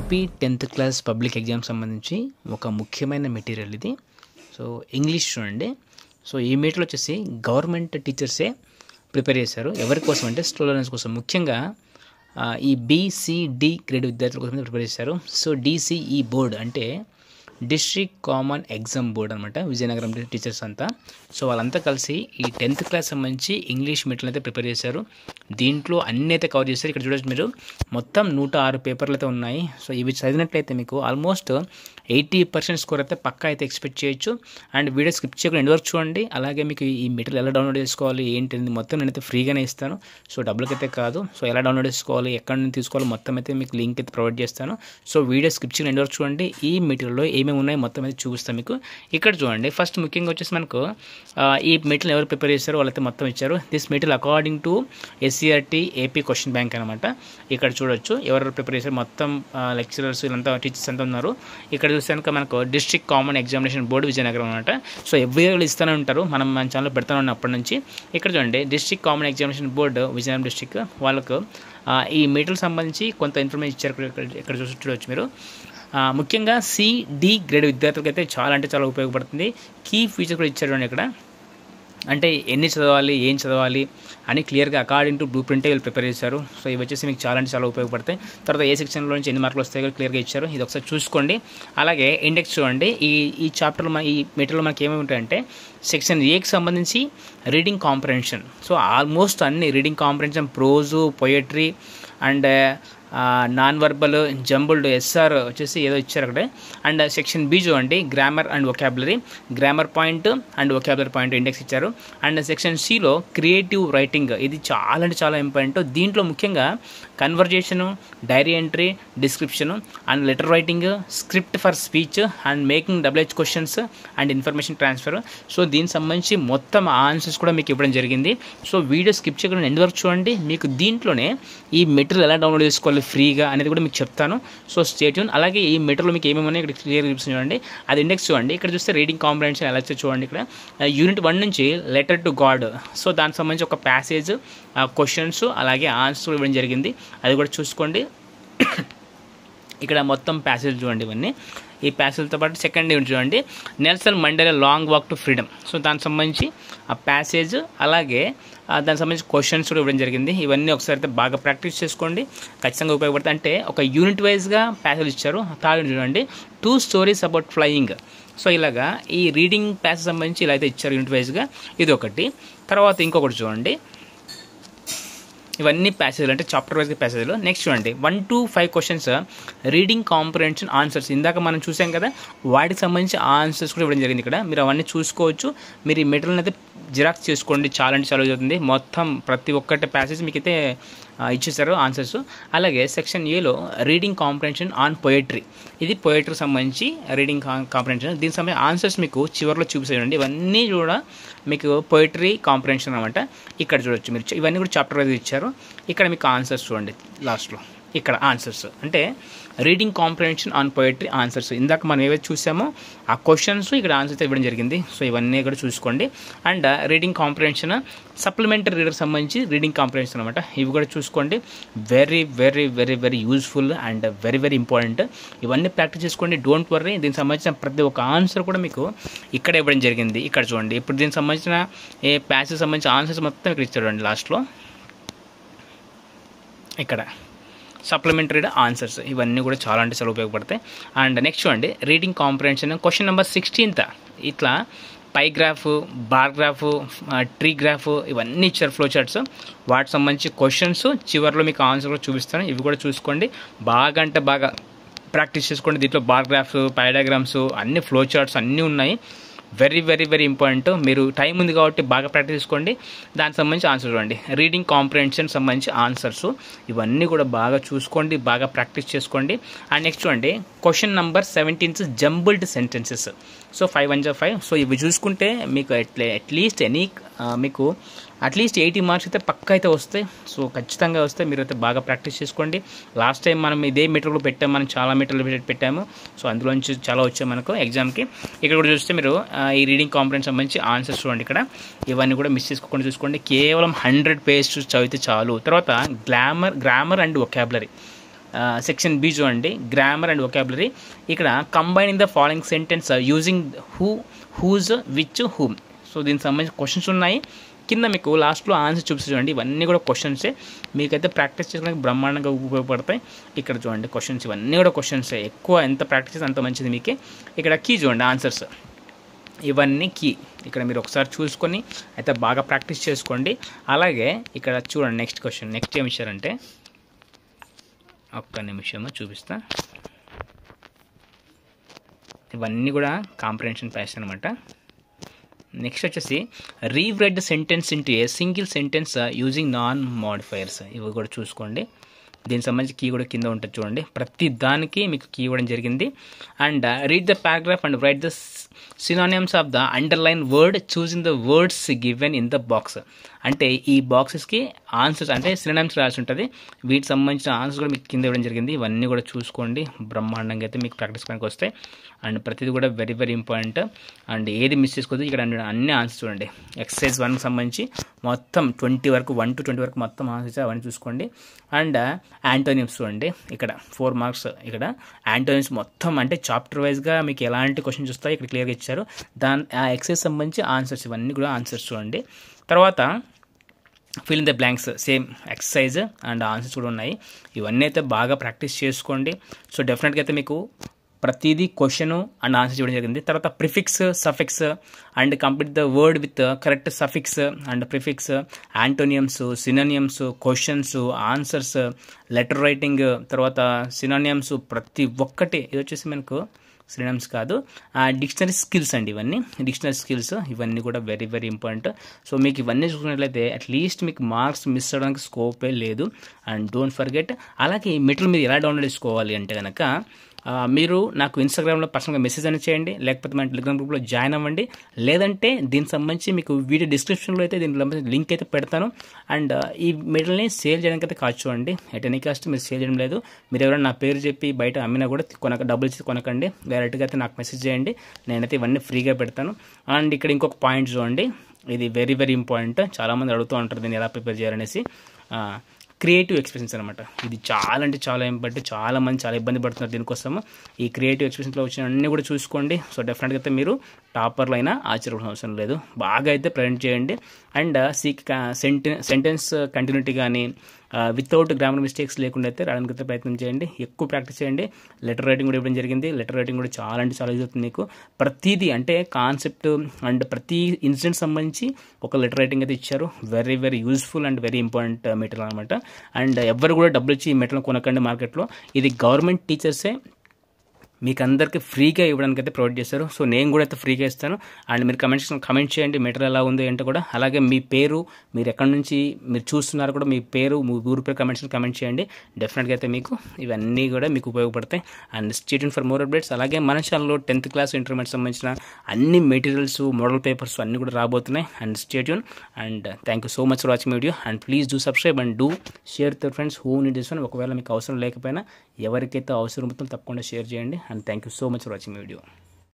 AP 10th class public exam సంబంధించి ఒక ముఖ్యమైన మెటీరియల్ ఇది. సో ఇంగ్లీష్ చూడండి. సో ఈ మెటీరియల్ వచ్చేసి గవర్నమెంట్ టీచర్సే ప్రిపేర్ చేశారు. ఎవరి కోసం అంటే స్టూడెంట్స్ కోసం, ముఖ్యంగా ఈ BCD గ్రేడ్ విద్యార్థుల కోసం ప్రిపేర్ చేశారు. సో DCE బోర్డ్ అంటే డిస్ట్రిక్ట్ కామన్ ఎగ్జామ్ బోర్డ్ అనమాట, విజయనగరం టీచర్స్ అంతా. సో వాళ్ళంతా కలిసి ఈ 10th క్లాస్ సంబంధించి ఇంగ్లీష్ మెటీరియల్ అయితే ప్రిపేర్ చేశారు. దీంట్లో అన్నీ అయితే కవర్ చేశారు. ఇక్కడ చూడొచ్చు మీరు, మొత్తం 106 పేపర్లు అయితే ఉన్నాయి. సో ఇవి చదివినట్లయితే మీకు ఆల్మోస్ట్ 80% స్కోర్ అయితే పక్కా అయితే ఎక్స్పెక్ట్ చేయొచ్చు. అండ్ వీడియో స్కిప్ చేయకుండా ఎండ్ వరకు చూడండి. అలాగే మీకు ఈ మెటీరియల్ ఎలా డౌన్లోడ్ చేసుకోవాలి ఏంటి మొత్తం నేనైతే ఫ్రీగానే ఇస్తాను. సో డబ్బులకైతే కాదు. సో ఎలా డౌన్లోడ్ చేసుకోవాలి, ఎక్కడి నుంచి తీసుకోవాలి మొత్తం అయితే మీకు లింక్ అయితే ప్రొవైడ్ చేస్తాను. సో వీడియో స్కిప్ చేయకుండా ఎండ్ వరకు చూడండి. ఈ మెటీరియల్లో ఏమేమి ఉన్నాయి మొత్తం అయితే చూపిస్తాను మీకు. ఇక్కడ చూడండి, ఫస్ట్ ముఖ్యంగా వచ్చేసి మనకు ఈ మెటీరియల్ ఎవరు ప్రిపేర్ చేశారో వాళ్ళైతే మొత్తం ఇచ్చారు. This material according to SCRT AP question bank అనమాట. ఇక్కడ చూడొచ్చు ఎవరు ప్రిపేర్ చేశారు, మొత్తం లెక్చరర్స్ వీళ్ళంతా టీచర్స్ అంతా ఉన్నారు. ఇక్కడ చూస్తే కనుక మనకు district common examination board Vizianagaram అనమాట. సో ఎవ్రీ ఇయర్ ఇస్తూనే ఉంటారు, మనం మన ఛానల్లో పెడతానే ఉన్నాం అప్పటి నుంచి. ఇక్కడ చూడండి, district common examination board Vizianagaram district వాళ్ళకు ఈ మెటీరియల్ సంబంధించి కొంత ఇన్ఫర్మేషన్ ఇచ్చారు. ఇక్కడ చూడవచ్చు మీరు. ముఖ్యంగా CD గ్రేడ్ విద్యార్థులకి అయితే చాలా అంటే చాలా ఉపయోగపడుతుంది. కీ ఫీచర్ కూడా ఇచ్చారు ఇక్కడ. అంటే ఎన్ని చదవాలి, ఏం చదవాలి అని క్లియర్గా అకార్డింగ్ టు బ్లూ ప్రింటే వీళ్ళు ప్రిపేర్ చేశారు. సో ఇవి వచ్చేసి మీకు చాలా అంటే చాలా ఉపయోగపడతాయి. తర్వాత ఏ సెక్షన్లో నుంచి ఎన్ని మార్కులు వస్తాయో క్లియర్గా ఇచ్చారు. ఇది ఒకసారి చూసుకోండి. అలాగే ఇండెక్స్ చూడండి. ఈ చాప్టర్లో ఈ మెటీరియల్ మనకి ఏమేమి ఉంటాయంటే, సెక్షన్ Aకి సంబంధించి రీడింగ్ కాంప్రహెన్షన్. సో ఆల్మోస్ట్ అన్ని reading comprehension, prose, poetry and non verbal, jumbled, SR వచ్చేసి ఏదో ఇచ్చారు అక్కడే. అండ్ సెక్షన్ B చూడండి, grammar and vocabulary, grammar point and vocabulary point index ఇచ్చారు. అండ్ సెక్షన్ Cలో క్రియేటివ్ రైటింగ్, ఇది చాలా అంటే చాలా ఇంపార్టెంట్. దీంట్లో ముఖ్యంగా conversation, diary entry, description and letter writing, script for speech and making WH questions and information transfer. So దీనికి సంబంధించి మొత్తం ఆన్సర్స్ కూడా మీకు ఇవ్వడం జరిగింది. సో వీడియో స్కిప్ చేయకుండా ఎండ్ వరకు చూడండి. మీకు దీంట్లోనే ఈ మెటీరియల్ ఎలా డౌన్లోడ్ చేసుకోవాలి ఫ్రీగా అనేది కూడా మీకు చెప్తాను. So stay tune. అలాగే ఈ మెటీరియల్ మీకు ఏమేమి ఉన్నాయి ఇక్కడ క్లియర్గా చూపిస్తుంది చూడండి. అది ఇండెక్స్ చూడండి. ఇక్కడ చూస్తే రీడింగ్ కాంప్రహెన్షన్ ఎలా చూడండి. ఇక్కడ యూనిట్ 1 నుంచి లెటర్ టు గాడ్. సో దానికి సంబంధించి ఒక ప్యాసేజ్, క్వశ్చన్స్ అలాగే ఆన్సర్స్ ఇవ్వడం జరిగింది. అది కూడా చూసుకోండి. ఇక్కడ మొత్తం ప్యాసేజ్ చూడండి ఇవన్నీ. ఈ ప్యాసేజ్తో పాటు సెకండ్ యూనిట్ చూడండి, Nelson Mandela long walk to freedom. So దానికి సంబంధించి ఆ ప్యాసేజ్ అలాగే దానికి సంబంధించి క్వశ్చన్స్ కూడా ఇవ్వడం జరిగింది. ఇవన్నీ ఒకసారి అయితే బాగా ప్రాక్టీస్ చేసుకోండి, ఖచ్చితంగా ఉపయోగపడుతుంది. అంటే ఒక యూనిట్ వైజ్గా ప్యాసేజ్ ఇచ్చారు. థర్డ్ యూనిట్ చూడండి, 2 స్టోరీస్ అబౌట్ ఫ్లయింగ్. సో ఇలాగా ఈ రీడింగ్ ప్యాసేజ్ సంబంధించి ఇలా అయితే ఇచ్చారు యూనిట్ వైజ్గా. ఇది ఒకటి. తర్వాత ఇంకొకటి చూడండి, ఇవన్నీ ప్యాసేజ్లు అంటే చాప్టర్ వైజ్గా ప్యాసేజ్లు. నెక్స్ట్ చూడండి, 1 to 5 questions reading comprehension answers. ఇందాక మనం చూసాం కదా, వాటికి సంబంధించి ఆన్సర్స్ కూడా ఇవ్వడం జరిగింది ఇక్కడ. మీరు అవన్నీ చూసుకోవచ్చు. మీరు ఈ మెటీరియల్ అయితే జిరాక్స్ చేసుకోండి, చాలా అంటే చాలా అవుతుంది. మొత్తం ప్రతి ఒక్కటి ప్యాసేజ్ మీకు అయితే ఇచ్చేసారు ఆన్సర్స్. అలాగే సెక్షన్ Aలో రీడింగ్ కాంప్రహెన్షన్ ఆన్ పొయట్రీ. ఇది పొయట్రీకి సంబంధించి రీడింగ్ కాంప్రహెన్షన్. దీనికి సంబంధించి ఆన్సర్స్ మీకు చివరిలో చూపిస్తాయండి. ఇవన్నీ కూడా మీకు పొయట్రీ కాంప్రహెన్షన్ అనమాట. ఇక్కడ చూడొచ్చు మీరు, ఇవన్నీ కూడా చాప్టర్ వైజ్ ఇచ్చారు. ఇక్కడ మీకు ఆన్సర్స్ చూడండి లాస్ట్లో. ఇక్కడ ఆన్సర్స్ అంటే reading comprehension on poetry answers. ఇందాక మనం ఏవైతే చూసామో ఆ క్వశ్చన్స్ ఇక్కడ ఆన్సర్స్ ఇవ్వడం జరిగింది. సో ఇవన్నీ కూడా చూసుకోండి. And reading comprehension supplementary reader సంబంధించి రీడింగ్ కాంప్రహెన్షన్ అనమాట. ఇవి కూడా చూసుకోండి. Very very very very useful and very very important. ఇవన్నీ ప్రాక్టీస్ చేసుకోండి, డోంట్ వర్రీ. దీనికి సంబంధించిన ప్రతి ఒక్క ఆన్సర్ కూడా మీకు ఇక్కడ ఇవ్వడం జరిగింది. ఇక్కడ చూడండి, ఇప్పుడు దీనికి సంబంధించిన ఏ ప్యాసేజ్ సంబంధించిన ఆన్సర్స్ మొత్తం ఇక్కడ ఇచ్చారు అండి లాస్ట్లో. ఇక్కడ సప్లిమెంటరీ ఆన్సర్స్ ఇవన్నీ కూడా చాలా అంటే చాలా ఉపయోగపడతాయి. అండ్ నెక్స్ట్ చూడండి, రీడింగ్ కాంప్రహెన్షన్ క్వశ్చన్ నెంబర్ 16 ఇట్లా పైగ్రాఫ్, బార్గ్రాఫ్, ట్రీ గ్రాఫ్ ఇవన్నీ ఇచ్చారు ఫ్లో చార్ట్స్. వాటికి సంబంధించి క్వశ్చన్స్ చివరిలో మీకు ఆన్సర్ కూడా చూపిస్తాను. ఇవి కూడా చూసుకోండి, బాగా అంటే బాగా ప్రాక్టీస్ చేసుకోండి. దీంట్లో బార్గ్రాఫ్స్, పైడాగ్రామ్స్ అన్ని ఫ్లో చార్ట్స్ అన్నీ ఉన్నాయి. Very very very important. మీరు టైం ఉంది కాబట్టి బాగా ప్రాక్టీస్ చేసుకోండి. దానికి సంబంధించి ఆన్సర్ చూడండి, రీడింగ్ కాంప్రహెన్షన్ సంబంధించి ఆన్సర్స్ ఇవన్నీ కూడా బాగా చూసుకోండి, బాగా ప్రాక్టీస్ చేసుకోండి. అండ్ నెక్స్ట్ చూడండి, question number 17 jumbled sentences. So 5 1 5. So ఇవి చూసుకుంటే మీకు మీకు అట్లీస్ట్ 80 మార్క్స్ అయితే పక్కా అయితే వస్తాయి. సో ఖచ్చితంగా వస్తాయి. మీరు అయితే బాగా ప్రాక్టీస్ చేసుకోండి. లాస్ట్ టైం మనం ఇదే మెటీరియల్ పెట్టాము, మనం చాలా మెటీరియల్ పెట్టాము. సో అందులోంచి చాలా వచ్చాయి మనకు ఎగ్జామ్కి. ఇక్కడ కూడా చూస్తే మీరు ఈ రీడింగ్ కాంప్రహెన్షన్ సంబంధించి ఆన్సర్స్ చూడండి. ఇక్కడ ఇవన్నీ కూడా మిస్ చేసుకోకుండా చూసుకోండి. కేవలం 100 పేజెస్ చదివితే చాలు. తర్వాత grammar and vocabulary. Section B చూడండి, గ్రామర్ అండ్ వొకాబులరీ. ఇక్కడ combining the following sentence using who, whose, which, whom. So దీనికి సంబంధించిన క్వశ్చన్స్ ఉన్నాయి. కింద మీకు లాస్ట్లో ఆన్సర్ చూపిస్తే చూడండి, ఇవన్నీ కూడా క్వశ్చన్సే. మీకైతే ప్రాక్టీస్ చేసుకోవడానికి బ్రహ్మాండంగా ఉపయోగపడతాయి. ఇక్కడ చూడండి క్వశ్చన్స్, ఇవన్నీ కూడా క్వశ్చన్సే. ఎక్కువ ఎంత ప్రాక్టీస్ చేస్తే అంత మంచిది మీకే. ఇక్కడ కీ చూడండి ఆన్సర్స్, ఇవన్నీ కీ. ఇక్కడ మీరు ఒకసారి చూసుకొని అయితే బాగా ప్రాక్టీస్ చేసుకోండి. అలాగే ఇక్కడ చూడండి నెక్స్ట్ క్వశ్చన్. నెక్స్ట్ ఏమి ఇచ్చారంటే, ఒక్క నిమిషము చూపిస్తా. ఇవన్నీ కూడా కాంప్రహెన్షన్ ప్యాస్ అనమాట. నెక్స్ట్ వచ్చేసి rewrite the sentence into a single sentence using non modifiers. ఇవి కూడా చూసుకోండి. దీనికి సంబంధించి కీ కూడా కింద ఉంటుంది చూడండి. ప్రతి దానికి మీకు కీ ఇవ్వడం జరిగింది. And read the paragraph and right the synonyms of the underline word choosing the words given in the box. అంటే ఈ బాక్సెస్కి ఆన్సర్స్ అంటే సినానిమ్స్ రాసి ఉంటుంది. వీటికి సంబంధించిన ఆన్సర్స్ కూడా మీకు కింద ఇవ్వడం జరిగింది. ఇవన్నీ కూడా చూసుకోండి. బ్రహ్మాండంగా అయితే మీకు ప్రాక్టీస్ పనికి వస్తాయి. అండ్ ప్రతిదీ కూడా వెరీ వెరీ ఇంపార్టెంట్. అండ్ ఏది మిస్ చేసుకోవద్దు. ఇక్కడ అన్ని ఆన్సర్స్ చూడండి. ఎక్సర్సైజ్ 1కి సంబంధించి మొత్తం 20 వరకు 1 to 20 వరకు మొత్తం ఆన్సర్స్ అవన్నీ చూసుకోండి. అండ్ యాంటోనిమ్స్ చూడండి. ఇక్కడ 4 మార్క్స్. ఇక్కడ యాంటోనిమ్స్ మొత్తం అంటే చాప్టర్ వైజ్గా మీకు ఎలాంటి క్వశ్చన్స్ వస్తాయి ఇక్కడ క్లియర్గా ఇచ్చారు. ఆ ఎక్సర్సైజ్ సంబంధించి ఆన్సర్స్, ఇవన్నీ కూడా ఆన్సర్స్ చూడండి. తర్వాత fill in the blanks, same exercise and answers కూడా ఉన్నాయి. ఇవన్నీ అయితే బాగా ప్రాక్టీస్ చేసుకోండి. సో డెఫినెట్గా అయితే మీకు ప్రతిదీ క్వశ్చన్ అండ్ ఆన్సర్ చేయడం జరిగింది. తర్వాత prefix, suffix and complete the word with correct suffix and prefix, antonyms, synonyms, questions, answers, letter writing, తర్వాత సినోనియమ్స్ ప్రతి ఒక్కటి. ఇది వచ్చేసి మనకు సినోనిమ్స్ కాదు, డిక్షనరీ స్కిల్స్ అండి. ఇవన్నీ డిక్షనరీ స్కిల్స్, ఇవన్నీ కూడా వెరీ వెరీ ఇంపార్టెంట్. సో మీకు ఇవన్నీ చూసుకున్నట్లయితే అట్లీస్ట్ మీకు మార్క్స్ మిస్ అవ్వడానికి స్కోపే లేదు. And don't forget. అలాగే ఈ మెటీరియల్ మీరు ఎలా డౌన్లోడ్ చేసుకోవాలి అంటే కనుక మీరు నాకు ఇన్స్టాగ్రామ్లో పర్సనల్గా మెసేజ్ అని చేయండి, లేకపోతే మన టెలిగ్రామ్ గ్రూప్లో జాయిన్ అవ్వండి. లేదంటే దీనికి సంబంధించి మీకు వీడియో డిస్క్రిప్షన్లో అయితే దీనికి లింక్ అయితే పెడతాను. అండ్ ఈ మెటీరియల్ని సేల్ చేయడానికి అయితే కాదు చూడండి. ఎట్ ఎనీ కాస్ట్ మీరు సేల్ చేయడం లేదు. మీరు ఎవరైనా నా పేరు చెప్పి బయట అమ్మినా కూడా డబ్బులు ఇచ్చి కొనకండి. డైరెక్ట్గా అయితే నాకు మెసేజ్ చేయండి. నేనైతే ఇవన్నీ ఫ్రీగా పెడతాను. అండ్ ఇక్కడ ఇంకొక పాయింట్ చూడండి, ఇది వెరీ వెరీ ఇంపార్టెంట్. చాలామంది అడుగుతూ ఉంటారు దీన్ని ఎలా ప్రిపేర్ చేయాలనేసి. క్రియేటివ్ ఎక్స్ప్రెషన్స్ అనమాట. ఇది చాలా అంటే చాలా ఇంపార్టెంట్. చాలామంది చాలా ఇబ్బంది పడుతున్నారు దీనికోసము. ఈ క్రియేటివ్ ఎక్స్ప్రెషన్స్లో వచ్చిన అన్నీ కూడా చూసుకోండి. సో డెఫినెట్గా అయితే మీరు టాపర్లో అయినా ఆశ్చర్యపోవాల్సిన అవసరం లేదు. బాగా అయితే ప్రజెంట్ చేయండి. అండ్ సెంటెన్స్ కంటిన్యూటీ కానీ వితౌట్ గ్రామర్ మిస్టేక్స్ లేకుండా అయితే రావడానికి అయితే ప్రయత్నం చేయండి. ఎక్కువ ప్రాక్టీస్ చేయండి. లెటర్ రైటింగ్ కూడా ఇవ్వడం జరిగింది. లెటర్ రైటింగ్ కూడా చాలా అంటే చాలా యూజ్ అవుతుంది మీకు. ప్రతిదీ అంటే కాన్సెప్ట్ అండ్ ప్రతి ఇన్సిడెంట్ సంబంధించి ఒక లెటర్ రైటింగ్ అయితే ఇచ్చారు. Very very useful and very important material అనమాట. అండ్ ఎవరు కూడా డబ్బులు ఇచ్చి ఈ మెటీరియల్ కొనకండి మార్కెట్లో. ఇది గవర్నమెంట్ టీచర్సే మీకు అందరికీ ఫ్రీగా ఇవ్వడానికి అయితే ప్రొవైడ్ చేస్తారు. సో నేను కూడా అయితే ఫ్రీగా ఇస్తాను. అండ్ మీరు కమెంట్ చేయండి మెటీరియల్ ఎలా ఉంది అంటే కూడా. అలాగే మీ పేరు, మీరు ఎక్కడి నుంచి మీరు చూస్తున్నారు కూడా, మీ పేరు, మీ ఊరు పేరు కమెంట్ చేయండి. డెఫినెట్గా అయితే మీకు ఇవన్నీ కూడా మీకు ఉపయోగపడతాయి. And stay tune for more updates. అలాగే మన ఛానల్లో 10th క్లాస్ ఇంటర్మీడియట్ సంబంధించిన అన్ని మెటీరియల్స్, మోడల్ పేపర్స్ అన్నీ కూడా రాబోతున్నాయి. And stay tune. And thank you so much for watching video. And please do subscribe and do share to friends who need this one. ఒకవేళ మీకు అవసరం లేకపోయినా ఎవరికైతే అవసరం ఉంటుందో తప్పకుండా షేర్ చేయండి. And thank you so much for watching my video.